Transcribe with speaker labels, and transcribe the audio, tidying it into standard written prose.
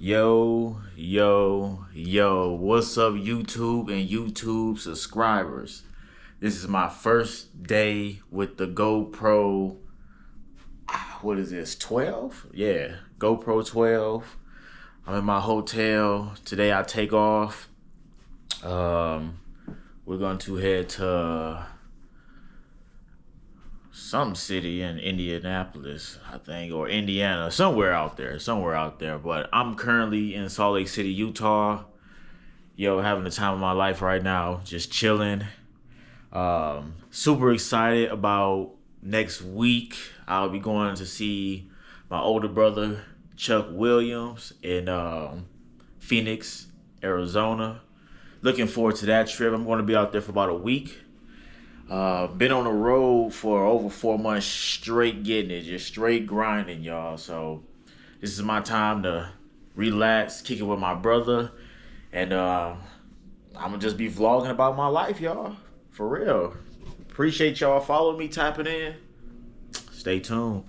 Speaker 1: Yo, what's up, YouTube and YouTube subscribers? This is my first day with the GoPro. What is this, 12? Yeah, GoPro 12. I'm in my hotel. Today I take off. We're going to head to some city in Indianapolis, I think, or Indiana, somewhere out there. But I'm currently in Salt Lake City, Utah. Yo, having the time of my life right now, just chilling. Super excited about next week. I'll be going to see my older brother, Chuck Williams, in Phoenix, Arizona. Looking forward to that trip. I'm going to be out there for about a week. Been on the road for over 4 months straight getting it, just straight grinding, y'all. So this is my time to relax, kick it with my brother, and I'm gonna just be vlogging about my life, y'all. For real. Appreciate y'all following me, tapping in. Stay tuned.